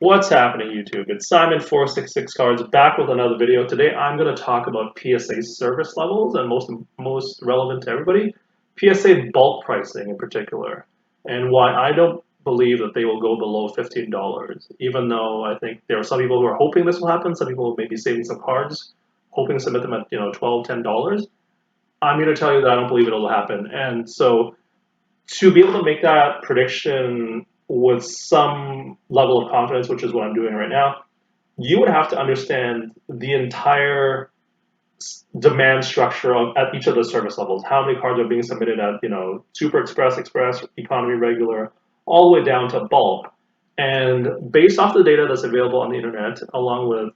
What's happening, YouTube? It's Simon466cards back with another video. Today I'm going to talk about PSA service levels and most relevant to everybody, PSA bulk pricing in particular, and why I don't believe that they will go below $15. Even though I think there are some people who are hoping this will happen, some people may be saving some cards, hoping to submit them at $12, $10. I'm going to tell you that I don't believe it'll happen, and so to be able to make that prediction with some level of confidence, which is what I'm doing right now, you would have to understand the entire demand structure at each of the service levels. How many cards are being submitted at, Super Express, Express, Economy, Regular, all the way down to bulk. And based off the data that's available on the internet, along with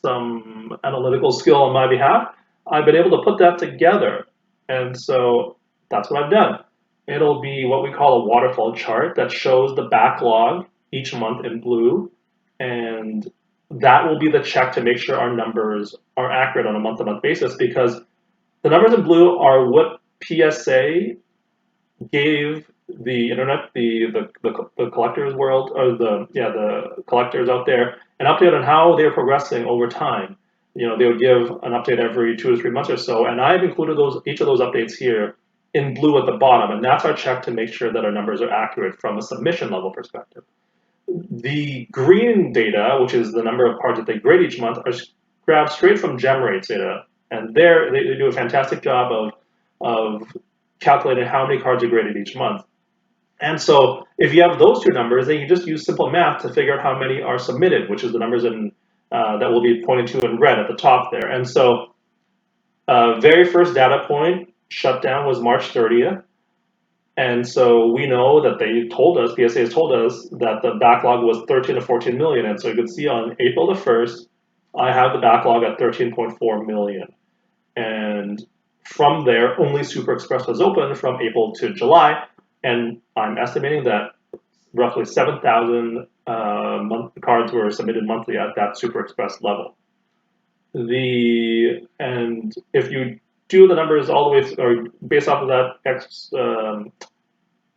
some analytical skill on my behalf, I've been able to put that together. And so that's what I've done. It'll be what we call a waterfall chart that shows the backlog each month in blue, and that will be the check to make sure our numbers are accurate on a month-to-month basis, because the numbers in blue are what PSA gave the internet, the collectors world, or the collectors out there, an update on how they're progressing over time. They would give an update every 2 to 3 months or so, and I've included each of those updates here in blue at the bottom, and that's our check to make sure that our numbers are accurate from a submission level perspective. The green data, which is the number of cards that they grade each month, are grabbed straight from GemRate data, and they do a fantastic job of calculating how many cards are graded each month. And so if you have those two numbers, then you just use simple math to figure out how many are submitted, which is the numbers that will be pointed to in red at the top there. And so very first data point shutdown was March 30th. And so we know that PSA has told us that the backlog was 13 to 14 million. And so you can see on April the 1st, I have the backlog at 13.4 million. And from there, only Super Express was open from April to July. And I'm estimating that roughly 7,000 cards were submitted monthly at that Super Express level. And if you do the numbers all the way, or based off of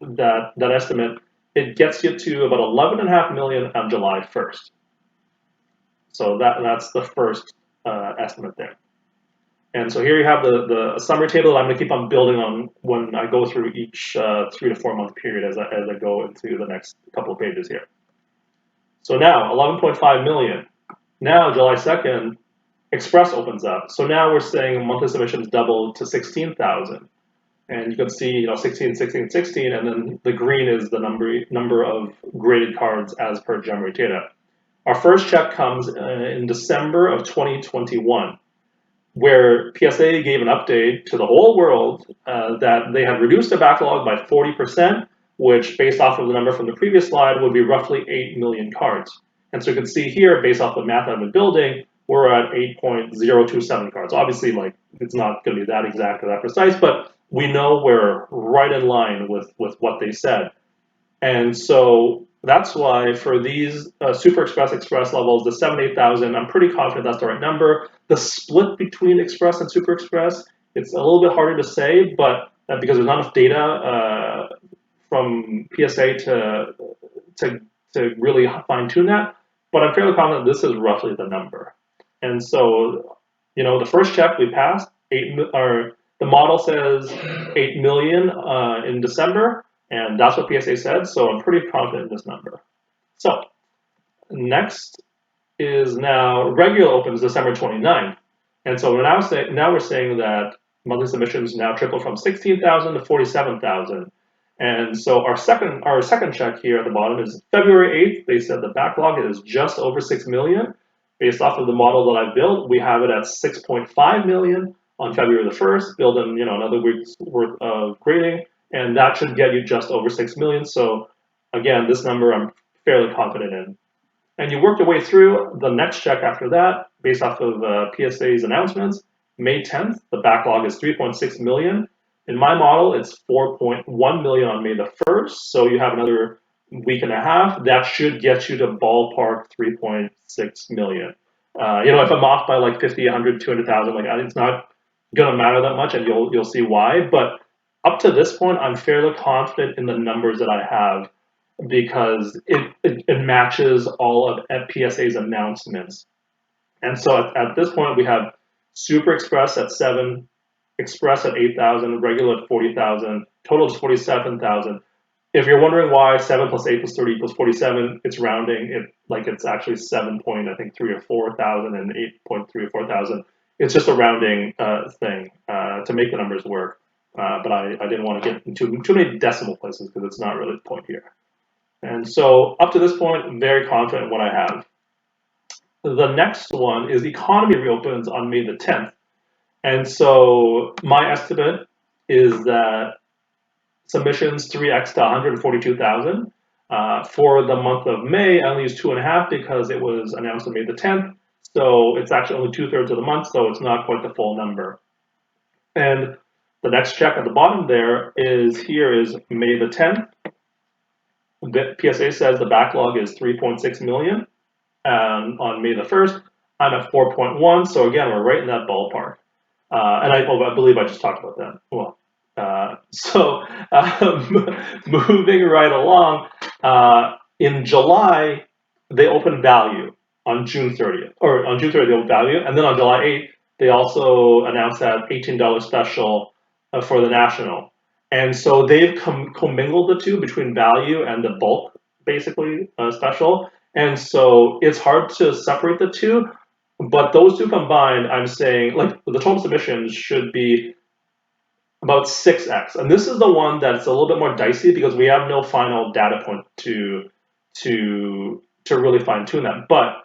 that estimate, it gets you to about 11.5 million on July 1st. So that's the first estimate there. And so here you have the summary table that I'm going to keep on building on when I go through each 3 to 4 month period as I go into the next couple of pages here. So now 11.5 million. Now July 2nd, Express opens up. So now we're saying monthly submissions doubled to 16,000. And you can see, 16, 16, 16, and then the green is the number of graded cards as per GemRate data. Our first check comes in December of 2021, where PSA gave an update to the whole world that they have reduced the backlog by 40%, which, based off of the number from the previous slide, would be roughly 8 million cards. And so you can see here, based off the math I've been building, we're at 8.027 cards. Obviously, it's not going to be that exact or that precise, but we know we're right in line with what they said. And so that's why for these Super Express levels, the 7,000, 8,000, I'm pretty confident that's the right number. The split between Express and Super Express, it's a little bit harder to say, but because there's not enough data from PSA to really fine tune that. But I'm fairly confident this is roughly the number. And so, the first check we passed, the model says 8 million in December, and that's what PSA said, so I'm pretty confident in this number. So, next is now regular opens December 29th. And so now we're saying that monthly submissions now triple from 16,000 to 47,000. And so our second check here at the bottom is February 8th. They said the backlog is just over 6 million. Based off of the model that I built, we have it at 6.5 million on February the 1st, build in another week's worth of grading, and that should get you just over 6 million. So again, this number I'm fairly confident in. And you work your way through the next check after that, based off of PSA's announcements. May 10th, the backlog is 3.6 million. In my model, it's 4.1 million on May the 1st, so you have another week and a half. That should get you to ballpark 3.6 million. If I'm off by like 50, 100, 200,000, it's not gonna matter that much, and you'll see why. But up to this point, I'm fairly confident in the numbers that I have. because it matches all of PSA's announcements. And so at this point, we have Super Express at 7, Express at 8,000, regular at 40,000, total is 47,000. If you're wondering why 7 plus 8 plus 30 equals 47, it's rounding. It's actually 7 point, I think, 3 or 4,000 and 8.3 or 4,000. It's just a rounding thing to make the numbers work. But I didn't want to get into too many decimal places because it's not really the point here. And so up to this point, I'm very confident in what I have. The next one is the economy reopens on May the 10th. And so my estimate is that submissions 3x to 142,000. For the month of May, I only used 2.5 because it was announced on May the 10th. So it's actually only 2/3 of the month, so it's not quite the full number. And the next check at the bottom there is May the 10th. The PSA says the backlog is 3.6 million. On May the 1st, I'm at 4.1. So again, we're right in that ballpark. And I believe I just talked about that. Well, moving right along, in July, they opened value on June 30th. Or on June 30th, they opened value. And then on July 8th, they also announced that $18 special for the national. And so they've commingled the two between value and the bulk, basically, special. And so it's hard to separate the two. But those two combined, I'm saying, like, the total submissions should be about 6x. And this is the one that's a little bit more dicey because we have no final data point to really fine tune that. But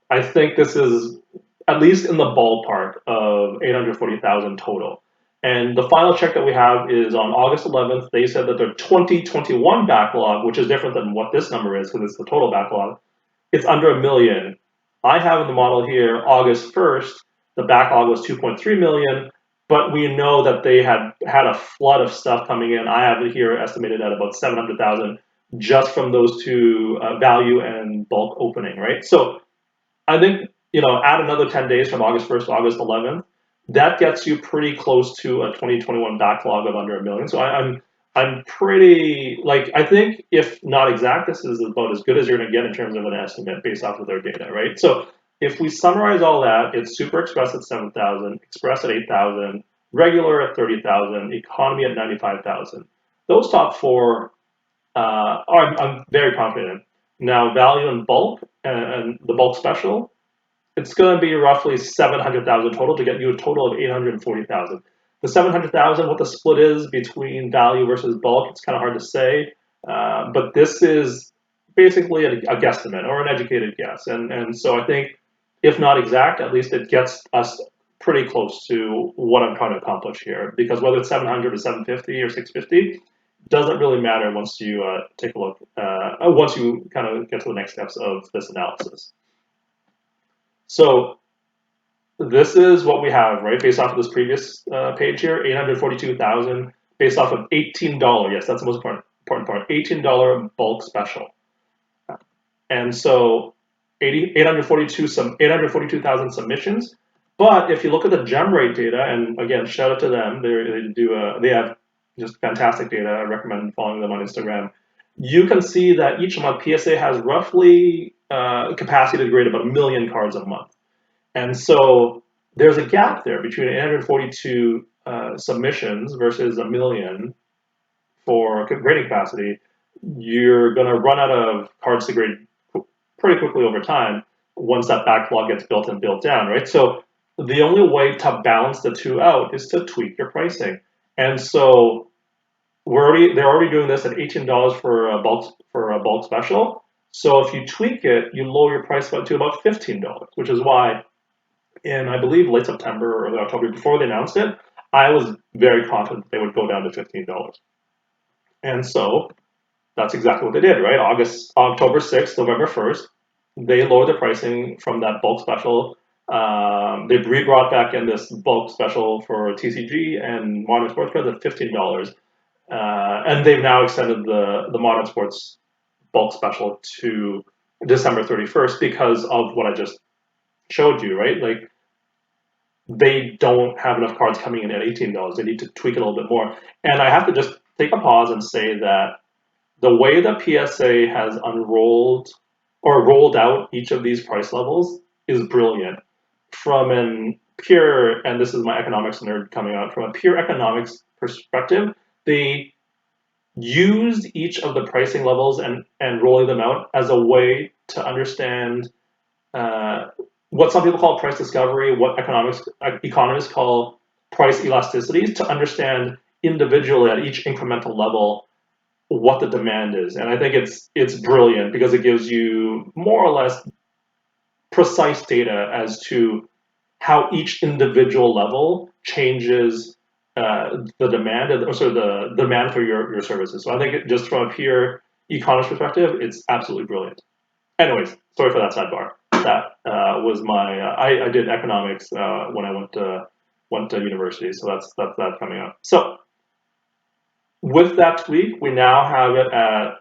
I think this is at least in the ballpark of 840,000 total. And the final check that we have is on August 11th. They said that their 2021 backlog, which is different than what this number is because it's the total backlog, it's under 1 million. I have in the model here August 1st, the backlog was 2.3 million, but we know that they had a flood of stuff coming in. I have it here estimated at about 700,000 just from those two value and bulk opening, right? So I think, add another 10 days from August 1st to August 11th, that gets you pretty close to a 2021 backlog of under 1 million. So I'm pretty, I think if not exact, this is about as good as you're going to get in terms of an estimate based off of their data, right? So if we summarize all that, it's Super Express at 7,000, Express at 8,000, regular at 30,000, economy at 95,000. Those top four, I'm very confident. Now, value and bulk and the bulk special, it's going to be roughly 700,000 total to get you a total of 840,000. The 700,000, what the split is between value versus bulk, it's kind of hard to say. But this is basically a guesstimate or an educated guess. And so I think, if not exact, at least it gets us pretty close to what I'm trying to accomplish here. Because whether it's 700 or 750 or 650, doesn't really matter once you take a look, once you kind of get to the next steps of this analysis. So this is what we have, right? Based off of this previous page here, 842,000 based off of $18. Yes, that's the most important part. $18 bulk special. And so 842,000 submissions. But if you look at the GemRate data, and again, shout out to them, they have just fantastic data. I recommend following them on Instagram. You can see that each month PSA has roughly capacity to grade about 1 million cards a month. And so there's a gap there between 842 submissions versus 1 million for grading capacity. You're going to run out of cards to grade pretty quickly over time once that backlog gets built and built down, right? So the only way to balance the two out is to tweak your pricing. And so they're already doing this at $18 for a bulk special. So if you tweak it, you lower your price to about $15, which is why in, I believe, late September or early October, before they announced it, I was very confident they would go down to $15. And so that's exactly what they did, right? October 6th, November 1st, they lowered the pricing from that bulk special. They brought back in this bulk special for TCG and Modern Sports Cards at $15. And they've now extended the Modern Sports bulk special to December 31st because of what I just showed you, right? Like, they don't have enough cards coming in at $18. They need to tweak it a little bit more. And I have to just take a pause and say that the way that PSA has unrolled or rolled out each of these price levels is brilliant. From an pure, and this is my economics nerd coming out, from a pure economics perspective, they used each of the pricing levels and rolling them out as a way to understand uh, what some people call price discovery, what economists call price elasticities, to understand individually at each incremental level what the demand is. And I think it's brilliant because it gives you more or less precise data as to how each individual level changes the demand, or sort of the demand for your services. So I think just from a pure e-commerce perspective, it's absolutely brilliant. Anyways, sorry for that sidebar. That was my I did economics when I went to university, so that's that coming up. So with that tweak, we now have it at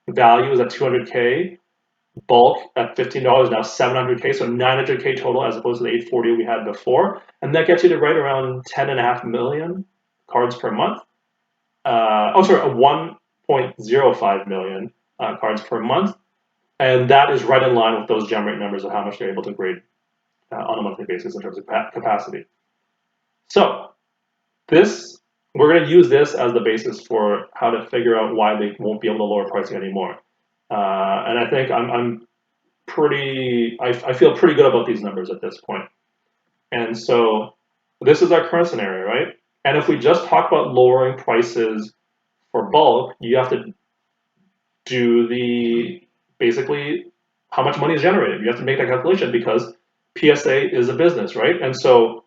value is at 200K, bulk at $15, now 700K, so 900K total as opposed to the 840 we had before, and that gets you to right around 10.5 million cards per month. 1.05 million cards per month, and that is right in line with those GemRate numbers of how much they're able to grade on a monthly basis in terms of capacity. So this, we're going to use this as the basis for how to figure out why they won't be able to lower pricing anymore. And I think I'm pretty, I feel pretty good about these numbers at this point. And so this is our current scenario, right? And if we just talk about lowering prices for bulk, you have to do basically how much money is generated. You have to make that calculation because PSA is a business, right? And so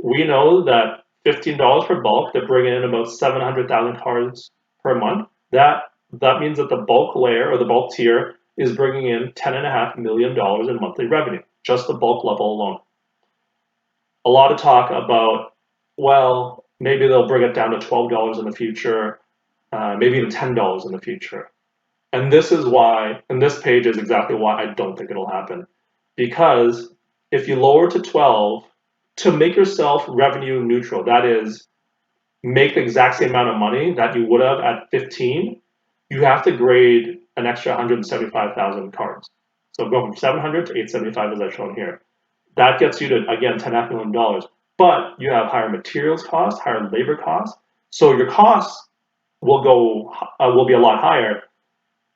we know that $15 per bulk, they're bringing in about 700,000 cards per month. That means that the bulk layer or the bulk tier is bringing in $10.5 million in monthly revenue, just the bulk level alone. A lot of talk about, well, maybe they'll bring it down to $12 in the future, maybe even $10 in the future. And this is why, and this page is exactly why I don't think it'll happen. Because if you lower to 12, to make yourself revenue neutral, that is, make the exact same amount of money that you would have at 15, you have to grade an extra 175,000 cards. So go from 700 to 875 as I've shown here. That gets you to, again, $10.5 million. But you have higher materials costs, higher labor costs. So your costs will be a lot higher.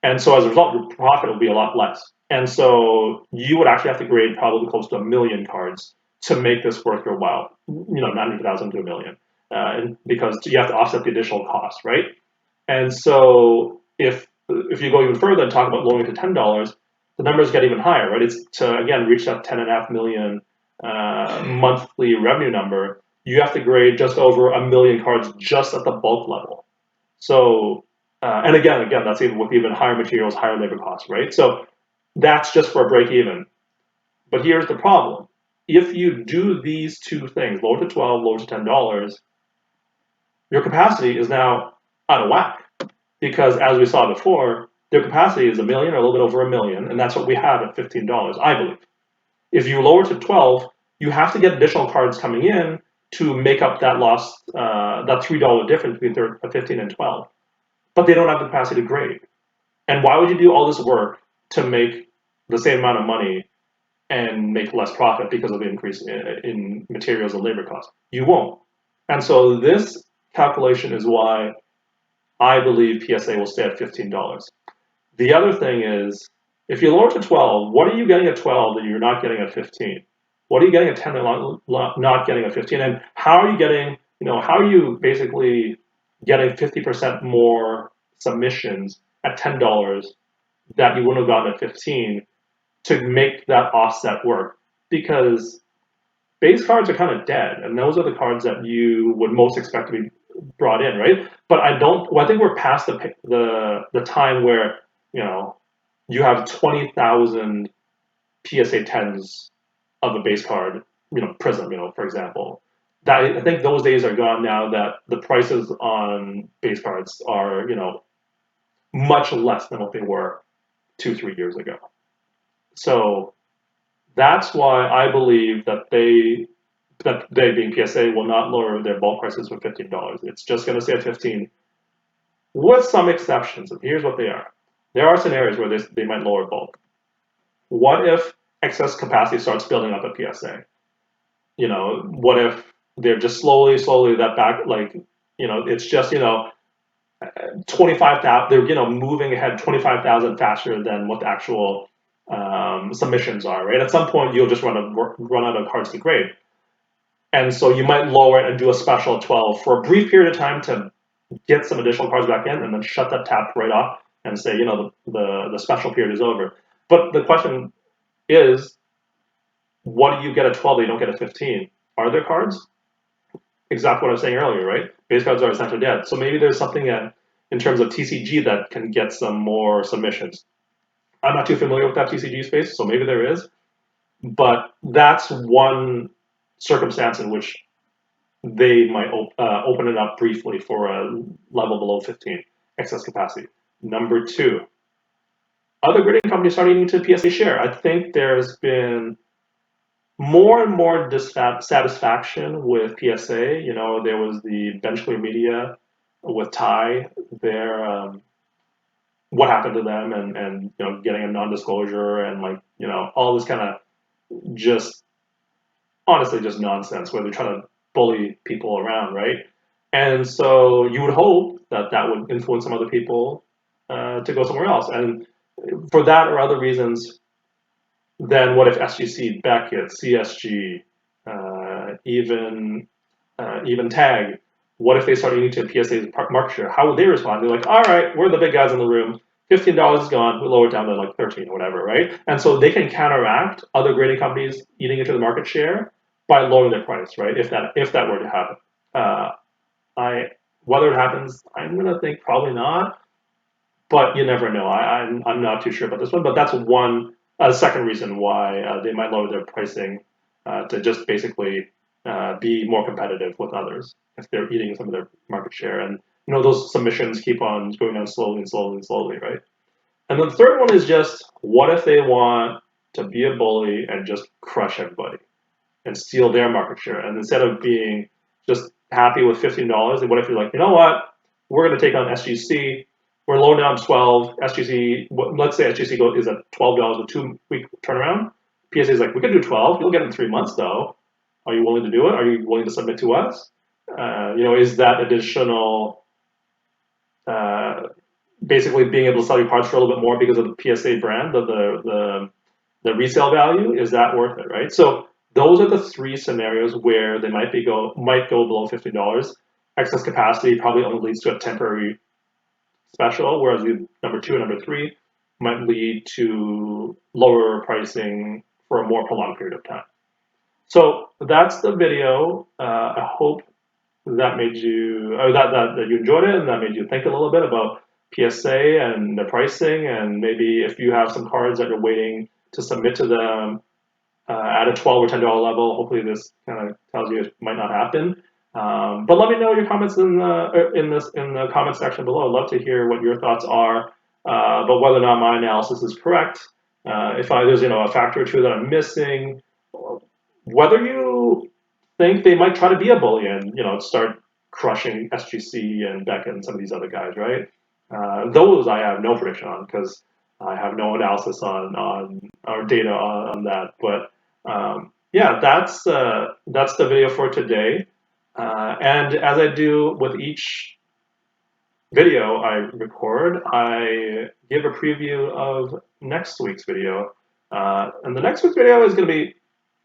And so as a result, your profit will be a lot less. And so you would actually have to grade probably close to 1 million cards to make this worth your while, 900,000 to 1 million, and because you have to offset the additional costs, right? And so if you go even further and talk about lowering to $10, the numbers get even higher, right? It's to, again, reach that 10.5 million monthly revenue number, you have to grade just over 1 million cards just at the bulk level. So, and again, that's even with even higher materials, higher labor costs, right? So that's just for a break even. But here's the problem. If you do these two things, lower to 12, lower to $10, your capacity is now out of whack. Because as we saw before, their capacity is 1 million or a little bit over 1 million, and that's what we have at $15, I believe. If you lower to 12, you have to get additional cards coming in to make up that loss, that $3 difference between 15 and 12. But they don't have the capacity to grade. And why would you do all this work to make the same amount of money and make less profit because of the increase in materials and labor costs? You won't. And so this calculation is why I believe PSA will stay at $15. The other thing is, if you lower to 12, what are you getting at 12 that you're not getting at 15? What are you getting at 10 and not getting at 15? And how are you getting, how are you basically getting 50% more submissions at $10 that you wouldn't have gotten at 15 to make that offset work? Because base cards are kind of dead, and those are the cards that you would most expect to be brought in, right? But I think we're past the time where you have 20,000 PSA 10s of a base card, Prism, for example. That, I think those days are gone now, that the prices on base cards are, much less than what they were 2-3 years ago. So that's why I believe that they being PSA will not lower their bulk prices for $15. It's just going to stay at 15. with some exceptions. And here's what they are. There are scenarios where they might lower bulk. What if excess capacity starts building up at PSA? What if they're just slowly that back, like, it's just, 25,000, they're, moving ahead 25,000 faster than what the actual submissions are, right? At some point, you'll just run out of cards to grade. And so you might lower it and do a special 12 for a brief period of time to get some additional cards back in, and then shut that tap right off and say, the special period is over. But the question is, what do you get at 12 that you don't get at 15? Are there cards? Exactly what I was saying earlier, right? Base cards are essentially dead. So maybe there's something in terms of TCG that can get some more submissions. I'm not too familiar with that TCG space, so maybe there is. But that's one circumstance in which they might open it up briefly for a level below 15 excess capacity. Number two, other grading companies starting to PSA share. I think there's been more and more dissatisfaction with PSA. There was the Benchclear Media with Ty. What happened to them, and getting a non-disclosure, and all this kind of just honestly just nonsense where they're trying to bully people around, right? And so you would hope that would influence some other people to go somewhere else. And for that or other reasons, then what if SGC, Beckett, CSG, even Tag, what if they start eating to PSA's market share? How would they respond? They're like, all right, we're the big guys in the room. $15 is gone. We lower it down to like 13 or whatever, right? And so they can counteract other grading companies eating into the market share by lowering their price, right? If that were to happen, whether it happens, I'm gonna think probably not, but you never know. I'm not too sure about this one, but that's a second reason why they might lower their pricing to just basically be more competitive with others if they're eating some of their market share. And those submissions keep on going down slowly, right? And then the third one is just, what if they want to be a bully and just crush everybody and steal their market share? And instead of being just happy with $15, what if you're like, you know what, we're going to take on SGC. We're low down 12. SGC, let's say SGC is at $12 with 2-week turnaround. PSA is like, we could do 12. You'll get it in 3 months, though. Are you willing to do it? Are you willing to submit to us? Is that additional, basically being able to sell your cards for a little bit more because of the PSA brand, of the resale value? Is that worth it, right? So those are the three scenarios where they might go below $50. Excess capacity probably only leads to a temporary special, whereas number 2 and number 3 might lead to lower pricing for a more prolonged period of time. So that's the video. I hope that made you, or that you enjoyed it, and that made you think a little bit about PSA and the pricing, and maybe if you have some cards that you're waiting to submit to them at a $12 or $10 level. Hopefully this kind of tells you it might not happen. But let me know your comments in the comment section below. I'd love to hear what your thoughts are, but whether or not my analysis is correct. If there's a factor or two that I'm missing, whether you think they might try to be a bully and start crushing SGC and Beckett and some of these other guys, right? Those I have no prediction on because I have no analysis on our data on that. But yeah, that's the video for today. And as I do with each video I record, I give a preview of next week's video. And the next week's video is going to be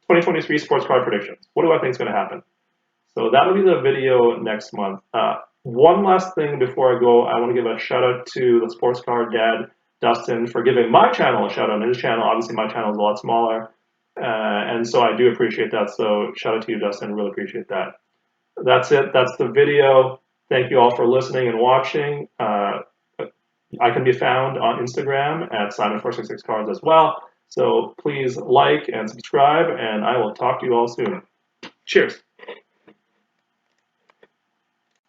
2023 sports card predictions. What do I think is going to happen? So that'll be the video next month. One last thing before I go, I want to give a shout out to the sports card dad, Dustin, for giving my channel a shout out on his channel. Obviously, my channel is a lot smaller. And so I do appreciate that. So shout out to you, Dustin. Really appreciate that. That's it. That's the video. Thank you all for listening and watching. I can be found on Instagram at Simon466cards as well. So please like and subscribe, and I will talk to you all soon. Cheers.